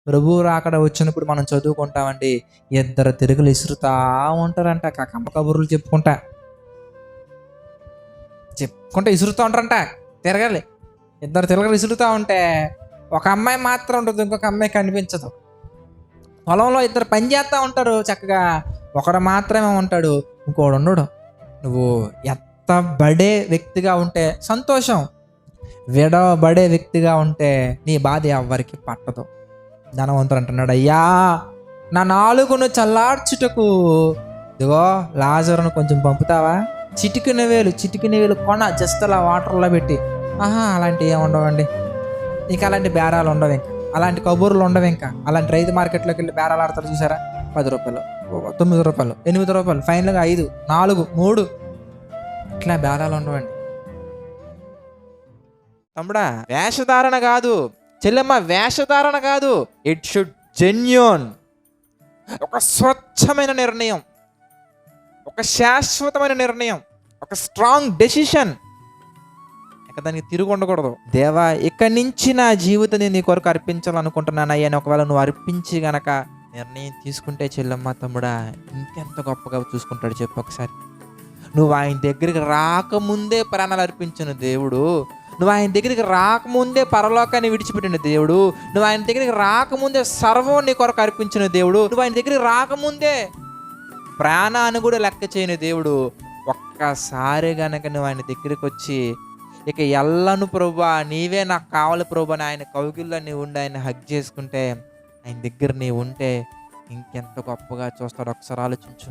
ప్రభువు రాకడ వచ్చినప్పుడు మనం చదువుకుంటామండి, ఇద్దరు తిరుగులు ఇసురుతా ఉంటారంట, కమ్మ కబుర్లు చెప్పుకుంటా ఇసురుతూ ఉంటారంట. తిరగాలి, ఇద్దరు తిరగలు ఇసురుతూ ఉంటే ఒక అమ్మాయి మాత్రం ఉంటుంది, ఇంకొక అమ్మాయి కనిపించదు. పొలంలో ఇద్దరు పని చేస్తూ ఉంటారు చక్కగా, ఒకడు మాత్రమే ఉంటాడు, ఇంకోడు ఉండడు. నువ్వు ఎత్తబడే వ్యక్తిగా ఉంటే సంతోషం, విడవబడే వ్యక్తిగా ఉంటే నీ బాధ ఎవ్వరికి పట్టదు. ధనవంతుడు అంటున్నాడు, అయ్యా నా నాలుగును చల్లార్చుటకు ఇదిగో లాజరును కొంచెం పంపుతావా? చిటికిన వేలు కొన జస్ట్ అలా వాటర్లో పెట్టి, అలాంటివి ఏమి ఉండవండి. ఇంకా అలాంటి బేరాలు ఉండవు, ఇంకా అలాంటి కబూర్లు ఉండవు. ఇంకా అలాంటి రైతు మార్కెట్లోకి వెళ్ళి బేరాలు ఆడతారు చూసారా, 10 రూపాయలు, 9 రూపాయలు, 8 రూపాయలు, ఫైనల్గా 5, 4, 3 ఇట్లా బేరాలు ఉండవండి. తమ్ముడా, వేషధారణ కాదు, చెల్లెమ్మ వేషధారణ కాదు, ఇట్ షుడ్ జెన్యూన్, ఒక స్వచ్ఛమైన నిర్ణయం, ఒక శాశ్వతమైన నిర్ణయం, ఒక స్ట్రాంగ్ డెసిషన్. ఇక దానికి తిరుగు ఉండకూడదు. దేవా, ఇక్కడి నుంచి నా జీవితాన్ని నీ కొరకు అర్పించాలనుకుంటున్నాను అయ్యా అని ఒకవేళ నువ్వు అర్పించి గనక నిర్ణయం తీసుకుంటే చెల్లెమ్మ, తమ్ముడా, ఇంకెంత గొప్పగా చూసుకుంటాడు చెప్పు ఒకసారి. నువ్వు ఆయన దగ్గరికి రాకముందే ప్రాణాలు అర్పించిన దేవుడు, నువ్వు ఆయన దగ్గరికి రాకముందే పరలోకాన్ని విడిచిపెట్టిన దేవుడు, నువ్వు ఆయన దగ్గరికి రాకముందే సర్వం నీ కొరకు అర్పించిన దేవుడు, నువ్వు ఆయన దగ్గరికి రాకముందే ప్రాణాన్ని కూడా లెక్క చేయని దేవుడు, ఒక్కసారి గనక నువ్వు ఆయన దగ్గరికి వచ్చి ఇక ఎల్లను ప్రభువా, నీవే నాకు కావాలి ప్రభువా అని ఆయన కౌగిల్లో నీవు ఉండి ఆయన హగ్ చేసుకుంటే, ఆయన దగ్గర నీవు ఉంటే ఇంకెంత గొప్పగా చూస్తాడు ఒకసారి ఆలోచించు.